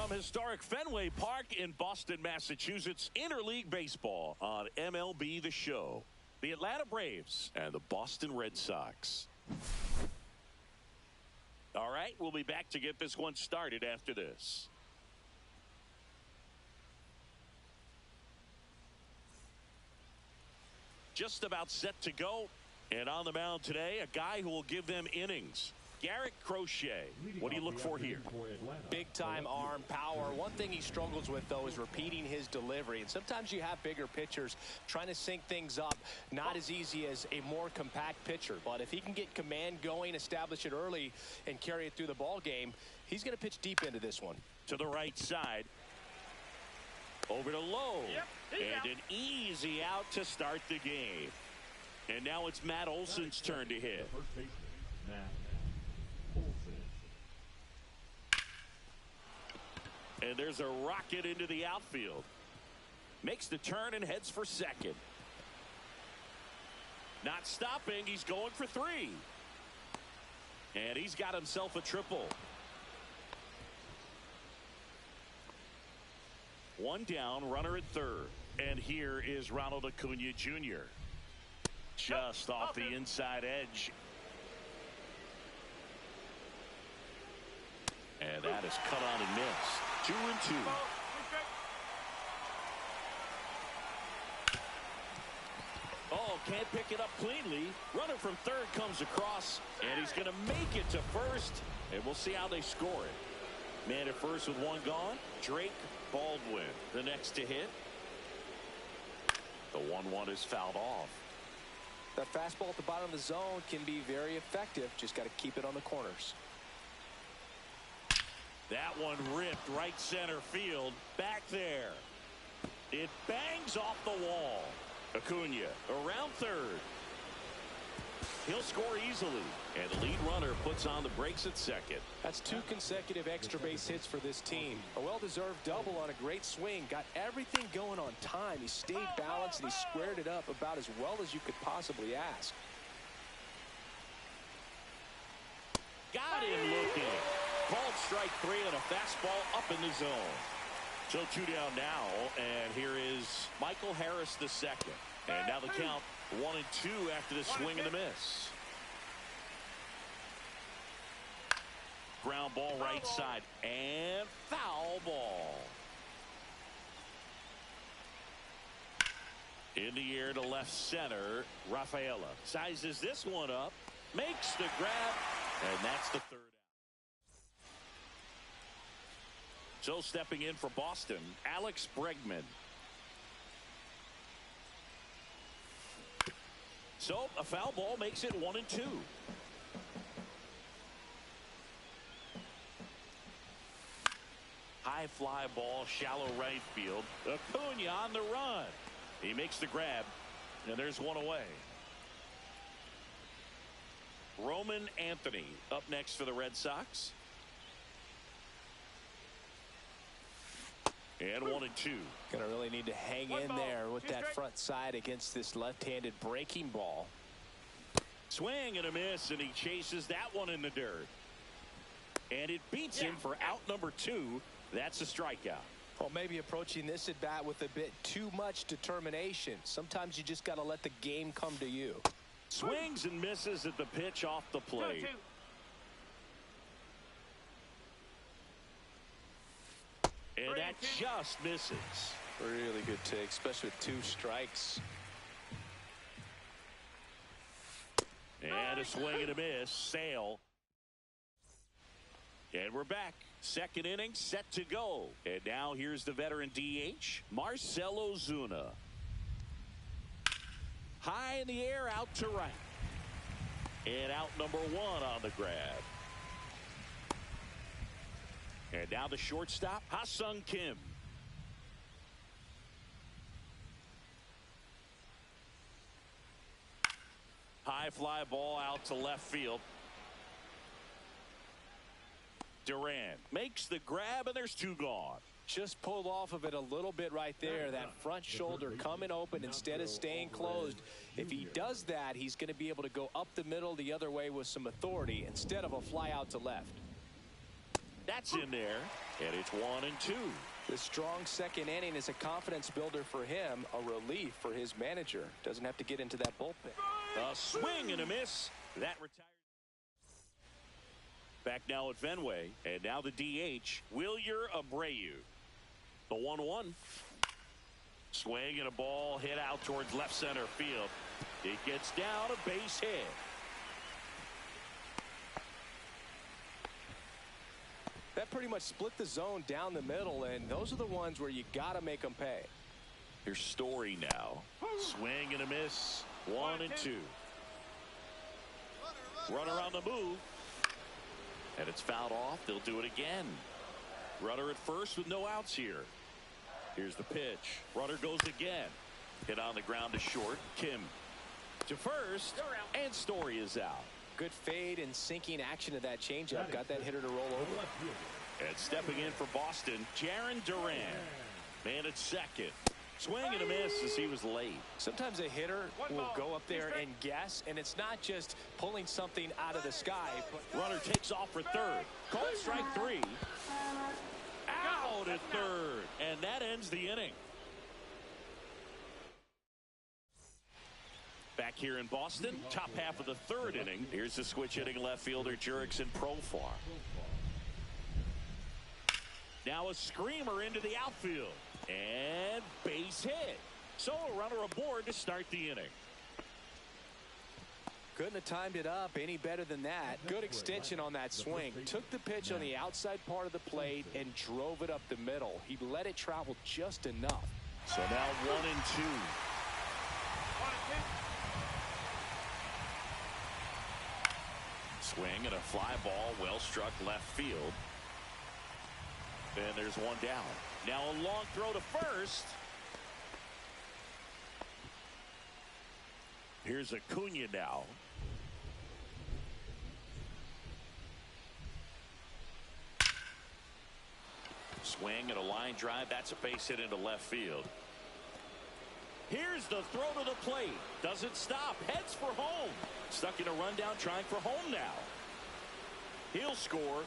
From historic Fenway Park in Boston, Massachusetts, interleague baseball on MLB The Show. The Atlanta Braves and the Boston Red Sox. All right, we'll be back to get this one started after this. Just about set to go. And on the mound today, a guy who will give them innings. Garrett Crochet. What do you look for here? Big time arm power. One thing he struggles with, though, is repeating his delivery. And sometimes you have bigger pitchers trying to sync things up. Not as easy as a more compact pitcher. But if he can get command going, establish it early, and carry it through the ball game, he's going to pitch deep into this one. To the right side. Over to Lowe. And an easy out to start the game. And now it's Matt Olson's turn to hit. And there's a rocket into the outfield. Makes the turn and heads for second. Not stopping. He's going for three. And he's got himself a triple. One down, runner at third. And here is Ronald Acuna Jr. Just off the inside edge. And that is cut on and missed. 2-2. Oh, can't pick it up cleanly. Runner from third comes across, and he's going to make it to first. And we'll see how they score it. Man at first with one gone. Drake Baldwin, the next to hit. The 1-1 is fouled off. That fastball at the bottom of the zone can be very effective. Just got to keep it on the corners. That one ripped right center field. Back there. It bangs off the wall. Acuna around third. He'll score easily. And the lead runner puts on the brakes at second. That's 2 consecutive extra base hits for this team. A well-deserved double on a great swing. Got everything going on time. He stayed balanced and he squared it up about as well as you could possibly ask. Got him looking. Called strike 3 and a fastball up in the zone. So 2 down now, and here is Michael Harris the second. And now the count 1-2 after the swing and the miss. Ground ball right side and foul ball. In the air to left center. Rafaela sizes this one up, makes the grab, and that's the third out. So stepping in for Boston, Alex Bregman. So a foul ball makes it 1-2. High fly ball, shallow right field. Acuna on the run. He makes the grab, and there's one away. Roman Anthony up next for the Red Sox. And 1-2. Gonna really need to hang in there with that front side against this left-handed breaking ball. Swing and a miss, and he chases that one in the dirt. And it beats him for out number 2. That's a strikeout. Well, maybe approaching this at bat with a bit too much determination. Sometimes you just got to let the game come to you. Swings and misses at the pitch off the plate. And that just misses. Really good take, especially with 2 strikes. And a swing and a miss. Sale. And we're back. Second inning set to go. And now here's the veteran DH, Marcell Ozuna. High in the air, out to right. And out number 1 on the grab. And now the shortstop, Ha-Sung Kim. High fly ball out to left field. Duran makes the grab, and there's 2 gone. Just pulled off of it a little bit right there. That front shoulder coming open instead of staying closed. If he does that, he's going to be able to go up the middle the other way with some authority instead of a fly out to left. That's in there, and it's 1-2. The strong second inning is a confidence builder for him, a relief for his manager. Doesn't have to get into that bullpen. A swing and a miss. That retires. Back now at Fenway, and now the DH, Wilyer Abreu. The 1-1. Swing and a ball hit out towards left center field. It gets down, a base hit. That pretty much split the zone down the middle, and those are the ones where you got to make them pay. Here's Story now. Swing and a miss. 1-2. Runner on the move. And it's fouled off. They'll do it again. Runner at first with no outs here. Here's the pitch. Runner goes again. Hit on the ground to short. Kim to first. And Story is out. Good fade and sinking action of that changeup. Got that hitter to roll over. And stepping in for Boston, Jaron Duran. Man at second. Swing and a miss as he was late. Sometimes a hitter will go up there and guess, and it's not just pulling something out of the sky. Runner takes off for third. Called strike 3. Out at third. And that ends the inning. Back here in Boston, top half of the third inning. Here's the switch hitting left fielder Jurickson Profar. Now a screamer into the outfield. And base hit. So a runner aboard to start the inning. Couldn't have timed it up any better than that. Good extension on that swing. Took the pitch on the outside part of the plate and drove it up the middle. He let it travel just enough. So now 1-2. Swing and a fly ball well struck left field. And there's one down. Now a long throw to first. Here's Acuna now. Swing and a line drive. That's a base hit into left field. Here's the throw to the plate. Doesn't stop. Heads for home. Stuck in a rundown trying for home now. He'll score.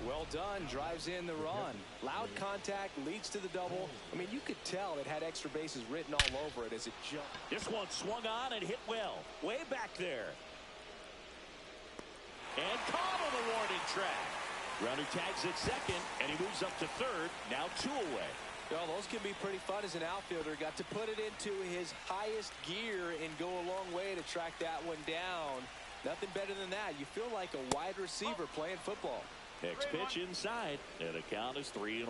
Well done. Drives in the run. Loud contact leads to the double. I mean, you could tell it had extra bases written all over it as it jumped. This one swung on and hit well. Way back there. And caught on the warning track. Runner tags at second, and he moves up to third. Now 2 away. Well, those can be pretty fun as an outfielder. Got to put it into his highest gear and go a long way to track that one down. Nothing better than that. You feel like a wide receiver playing football. Next pitch inside, and the count is 3-1.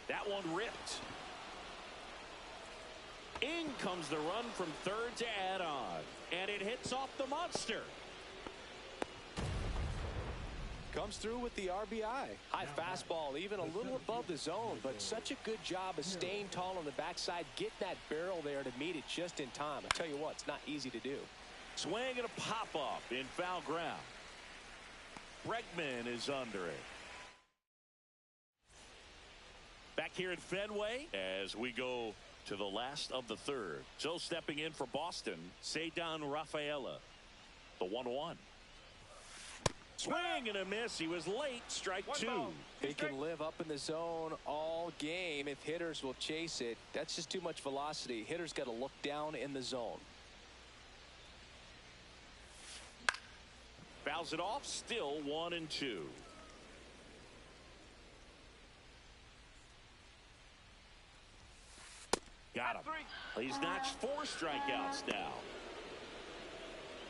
That one ripped. In comes the run from third to add on, and it hits off the monster. Comes through with the RBI. High fastball, even a little above the zone, but such a good job of staying tall on the backside, getting that barrel there to meet it just in time. I tell you what, it's not easy to do. Swing and a pop-up in foul ground. Bregman is under it. Back here at Fenway as we go to the last of the third. So stepping in for Boston, Ceddanne Rafaela. The 1-1. Swing and a miss. He was late. Strike 2. He can live up in the zone all game if hitters will chase it. That's just too much velocity. Hitters got to look down in the zone. Fouls it off. Still 1-2. Got him. He's notched 4 strikeouts now.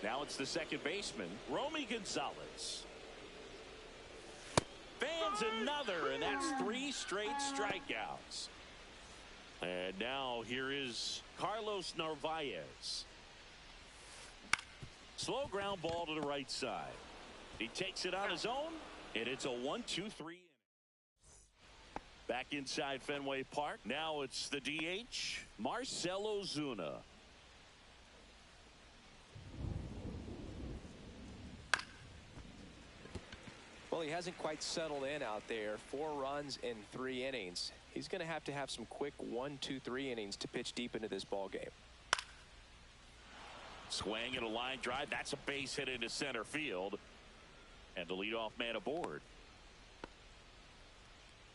Now it's the second baseman, Romy Gonzalez. Fans another, and that's 3 straight strikeouts. And now here is Carlos Narvaez. Slow ground ball to the right side. He takes it on his own, and it's a 1-2-3. Back inside Fenway Park. Now it's the DH, Marcell Ozuna. Well, he hasn't quite settled in out there. 4 runs in 3 innings. He's going to have some quick 1, 2, 3 innings to pitch deep into this ball game. Swing and a line drive. That's a base hit into center field. And the leadoff man aboard.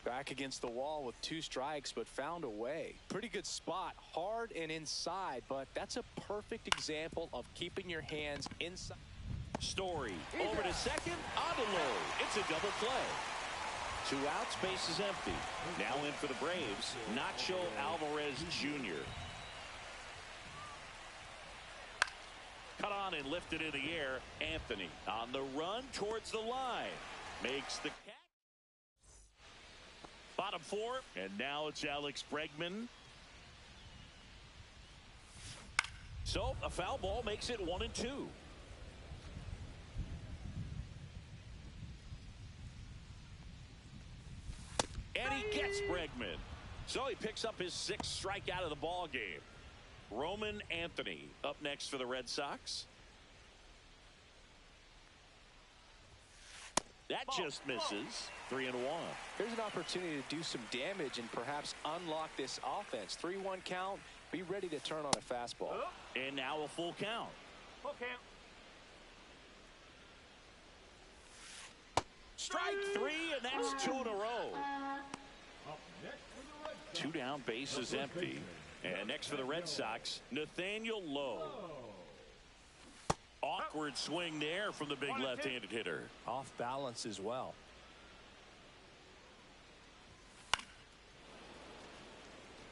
Back against the wall with 2 strikes, but found a way. Pretty good spot, hard and inside, but that's a perfect example of keeping your hands inside. Story over to second, on to low. It's a double play. 2 outs, base is empty. Now in for the Braves, Nacho Alvarez Jr. Cut on and lifted in the air. Anthony on the run towards the line. Makes the catch. Bottom 4, and now it's Alex Bregman. So a foul ball makes it 1-2. And he gets Bregman. So he picks up his 6th strikeout of the ball game. Roman Anthony up next for the Red Sox. That just misses. 3-1. Here's an opportunity to do some damage and perhaps unlock this offense. 3-1 count. Be ready to turn on a fastball. And now a full count. Full count. Strike 3, and that's 2 in a row. 2 down, base is empty. And next for the Red Sox, Nathaniel Lowe. Awkward swing there from the big left-handed hitter. Off balance as well.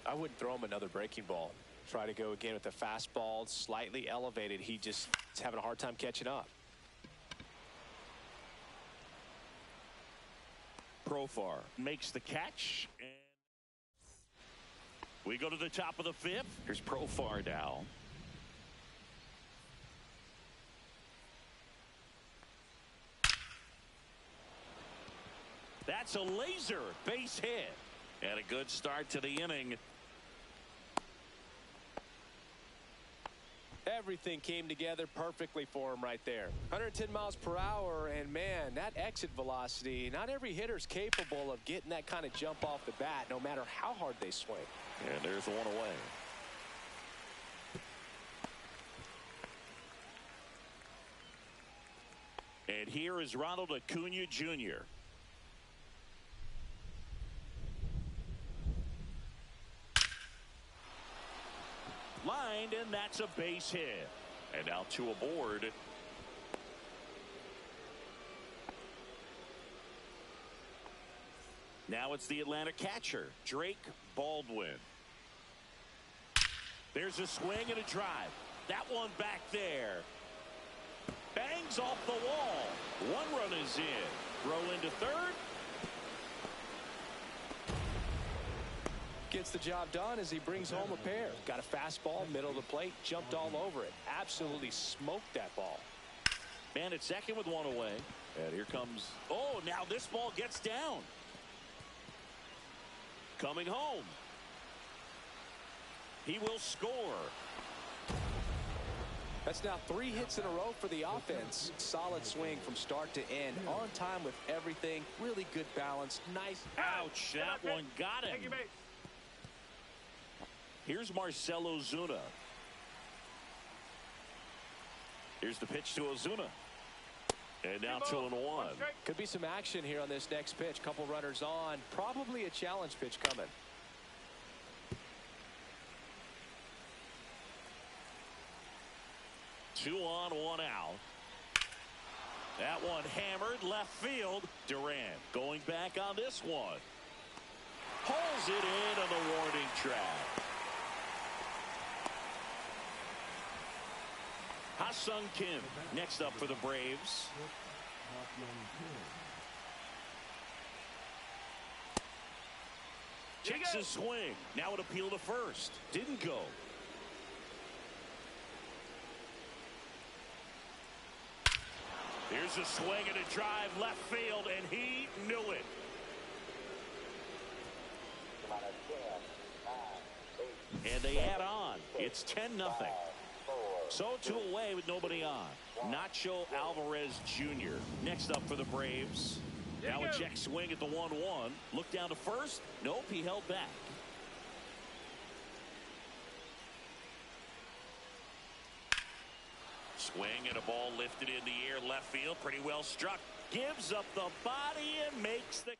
I wouldn't throw him another breaking ball. Try to go again with the fastball, slightly elevated. He just is having a hard time catching up. Profar makes the catch. And we go to the top of the 5th. Here's Profar now. That's a laser base hit. And a good start to the inning. Everything came together perfectly for him right there. 110 miles per hour, and man, that exit velocity, not every hitter's capable of getting that kind of jump off the bat, no matter how hard they swing. And there's 1 away. And here is Ronald Acuna Jr. Lined, and that's a base hit. And now 2 aboard. Now it's the Atlanta catcher, Drake Baldwin. There's a swing and a drive. That one back there. Bangs off the wall. 1 run is in. Throw into third. Gets the job done as he brings home a pair. Got a fastball, middle of the plate, jumped all over it. Absolutely smoked that ball. Man at second with 1 away. And here comes, oh, now this ball gets down. Coming home. He will score. That's now 3 hits in a row for the offense. Solid swing from start to end. On time with everything. Really good balance. Nice. Ouch, that one got him. Here's Marcell Ozuna. Here's the pitch to Ozuna. And now 2-1. Could be some action here on this next pitch. Couple runners on. Probably a challenge pitch coming. Two on, 1 out. That one hammered left field. Durant going back on this one. Pulls it in on the warning track. Ha-Sung Kim next up for the Braves. Checks his swing. Now an appeal to first. Didn't go. Here's a swing and a drive left field, and he knew it. And they add on. It's 10-0. So 2 away with nobody on. Nacho Alvarez Jr. next up for the Braves. Now a check swing at the 1-1. Look down to first. Nope, he held back. Swing and a ball lifted in the air left field. Pretty well struck. gives up the body and makes the.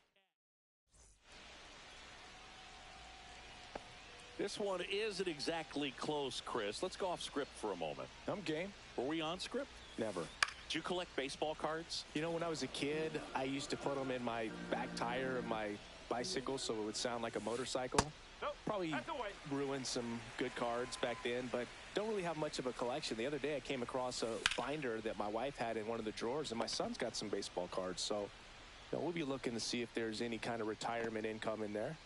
This one isn't exactly close, Chris. Let's go off script for a moment. I'm game. Were we on script? Never. Did you collect baseball cards? You know, when I was a kid, I used to put them in my back tire of my bicycle so it would sound like a motorcycle. Nope, probably ruined some good cards back then, but don't really have much of a collection. The other day I came across a binder that my wife had in one of the drawers, and my son's got some baseball cards. So we'll be looking to see if there's any kind of retirement income in there.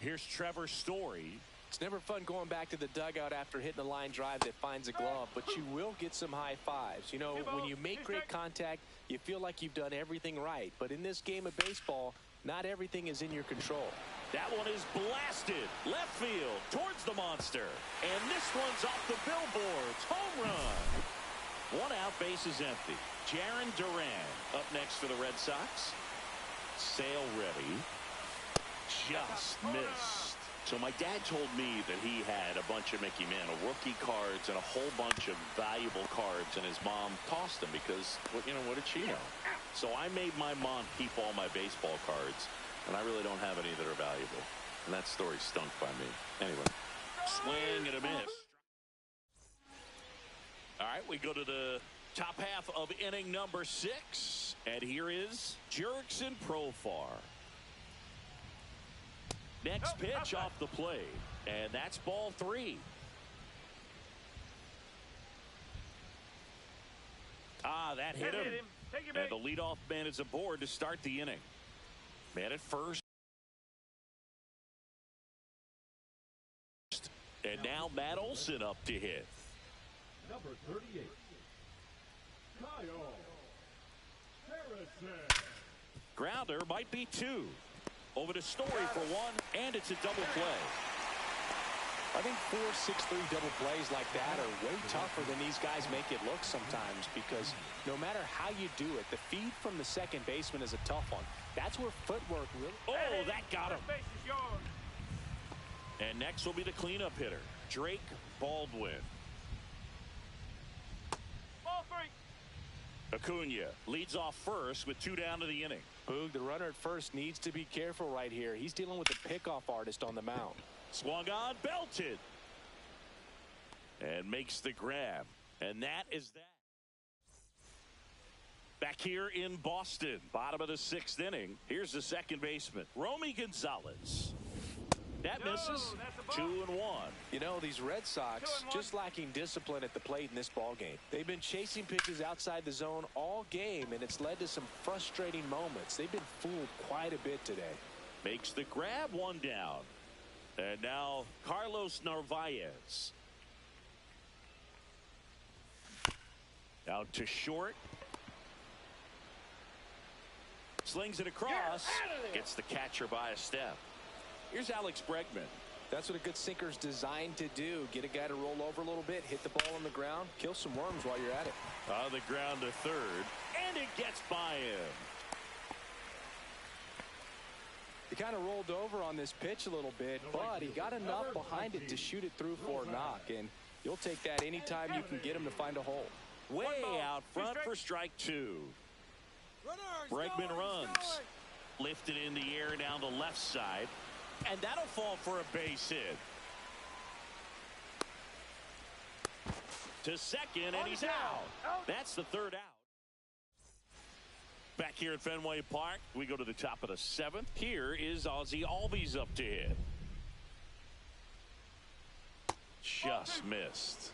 Here's Trevor Story. It's never fun going back to the dugout after hitting a line drive that finds a glove, but you will get some high fives. You know, when you make great contact, you feel like you've done everything right. But in this game of baseball, not everything is in your control. That one is blasted left field towards the monster. And this one's off the billboards. Home run. One out, base is empty. Jarren Duran up next for the Red Sox. Sale ready. Just missed. So my dad told me that he had a bunch of Mickey Mantle rookie cards and a whole bunch of valuable cards, and his mom tossed them because, what did she know? So I made my mom keep all my baseball cards, and I really don't have any that are valuable. And that story stunk by me. Anyway, swing and a miss. All right, we go to the top half of inning number 6, and here is Jurickson Profar. Next pitch off the plate, and that's ball 3. That hit him. And the leadoff man is aboard to start the inning. Man at first. And now Matt Olson up to hit. Number 38, Kyle Harrison. Grounder might be 2. Over to Story for 1, and it's a double play. I think 4, 6, 3 double plays like that are way tougher than these guys make it look sometimes, because no matter how you do it, the feed from the second baseman is a tough one. That's where footwork really. Oh, that got him. And next will be the cleanup hitter, Drake Baldwin. Ball 3. Acuna leads off first with 2 down to the inning. Boog, the runner at first needs to be careful right here. He's dealing with the pickoff artist on the mound. Swung on, belted. And makes the grab. And that is that. Back here in Boston, bottom of the 6th inning. Here's the second baseman, Romy Gonzalez. That misses. 2-1. You know, these Red Sox just lacking discipline at the plate in this ball game. They've been chasing pitches outside the zone all game, and it's led to some frustrating moments. They've been fooled quite a bit today. Makes the grab, 1 down. And now Carlos Narvaez. Out to short. Slings it across. Gets the catcher by a step. Here's Alex Bregman. That's what a good sinker's designed to do. Get a guy to roll over a little bit, hit the ball on the ground, kill some worms while you're at it. On the ground to third, and it gets by him. He kind of rolled over on this pitch a little bit, but he got enough behind it to shoot it through for a knock, and you'll take that anytime you can get him to find a hole. Way out front for strike 2. Bregman runs. Lifted in the air down the left side. And that'll fall for a base hit. To second, and he's out. That's the 3rd out. Back here at Fenway Park, we go to the top of the 7th. Here is Ozzie Albies up to hit. Just missed.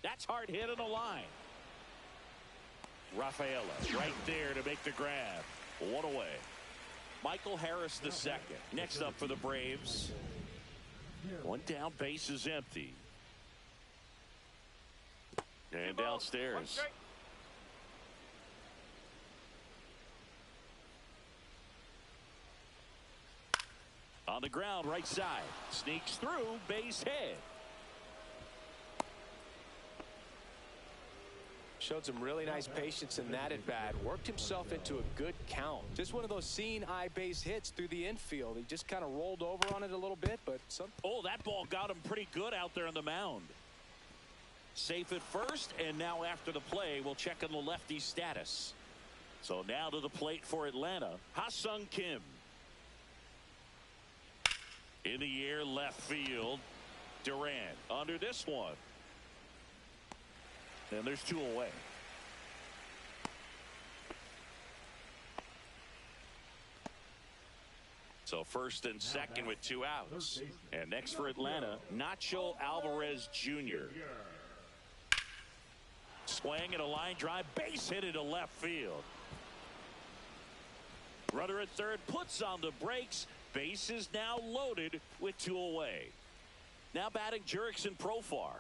That's hard hit on the line. Rafaela right there to make the grab. 1 away. Michael Harris the second. Next up for the Braves. 1 down, base is empty. And downstairs. On the ground, right side. Sneaks through, base hit. Showed some really nice patience in that at bat. Worked himself into a good count. Just one of those seeing eye base hits through the infield. He just kind of rolled over on it a little bit, but oh, that ball got him pretty good out there on the mound. Safe at first, and now after the play, we'll check on the lefty's status. So now to the plate for Atlanta, Ha-Sung Kim. In the air, left field. Durant under this one. And there's 2 away. So first and second with 2 outs. And next for Atlanta, Nacho Alvarez Jr. Swing and a line drive, base hit into left field. Runner at third puts on the brakes. Base is now loaded with 2 away. Now batting Jurickson Profar.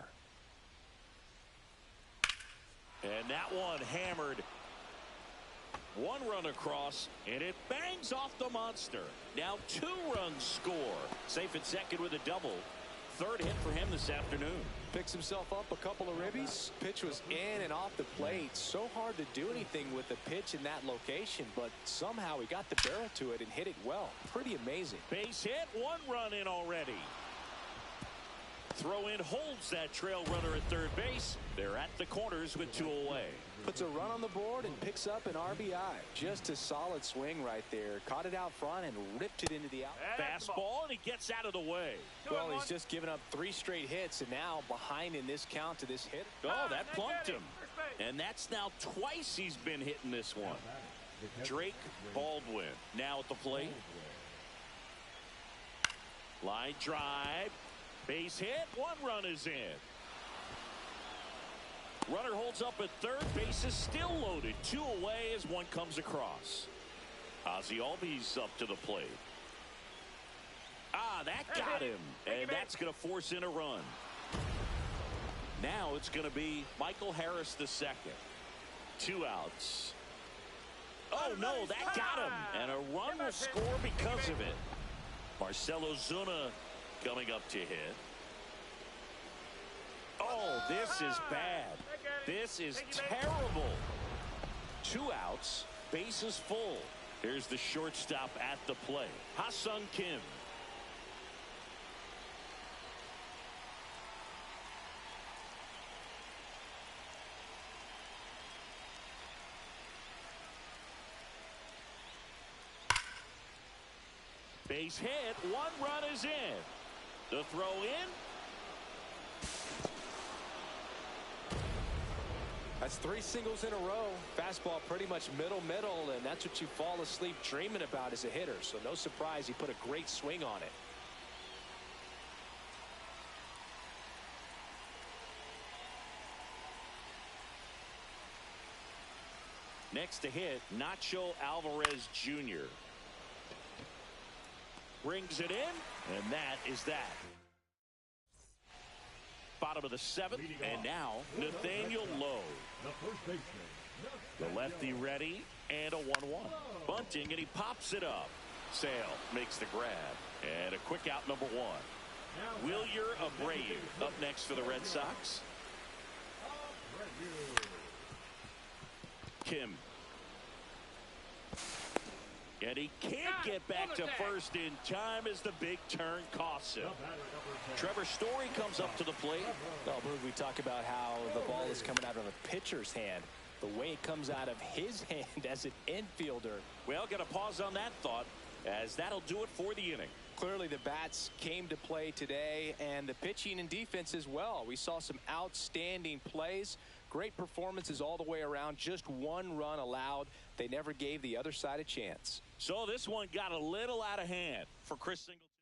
And that one hammered. 1 run across, and it bangs off the monster. Now 2 runs score. Safe at second with a double. 3rd hit for him this afternoon. Picks himself up a couple of ribbies. Pitch was in and off the plate. So hard to do anything with the pitch in that location, but somehow he got the barrel to it and hit it well. Pretty amazing. Base hit, 1 run in already. Throw in holds that trail runner at third base. They're at the corners with 2 away. Puts a run on the board and picks up an RBI. Just a solid swing right there. Caught it out front and ripped it into the out. Fastball, and he gets out of the way. Well, he's just given up 3 straight hits, and now behind in this count to this hit. Oh, that plunked him. And that's now twice he's been hitting this one. Drake Baldwin now at the plate. Line drive. Base hit. 1 run is in. Runner holds up at third. Base is still loaded. 2 away as 1 comes across. Ozzie Albies up to the plate. Ah, that got him. And that's going to force in a run. Now it's going to be Michael Harris the second. 2 outs. Oh, no, that got him. And a run will score because of it. Marcelo Zuna coming up to hit. Oh, this is bad. This is terrible. 2 outs. Bases full. Here's the shortstop at the plate. Ha-Sung Kim. Base hit. 1 run is in. The throw in. That's 3 singles in a row. Fastball pretty much middle, and that's what you fall asleep dreaming about as a hitter. So no surprise he put a great swing on it. Next to hit, Nacho Alvarez Jr. Brings it in, and that is that. Bottom of the 7th, and now Nathaniel Lowe. The lefty ready, and a 1-1. Bunting, and he pops it up. Sale makes the grab, and a quick out number 1. Wilyer Abreu up next for the Red Sox. Kim. And he can't get back to first in time as the big turn costs him. Trevor Story comes up to the plate. Well, we talk about how the ball is coming out of a pitcher's hand. The way it comes out of his hand as an infielder. Well, got to pause on that thought, as that'll do it for the inning. Clearly the bats came to play today, and the pitching and defense as well. We saw some outstanding plays. Great performances all the way around. Just 1 run allowed. They never gave the other side a chance. So this one got a little out of hand for Chris Singleton.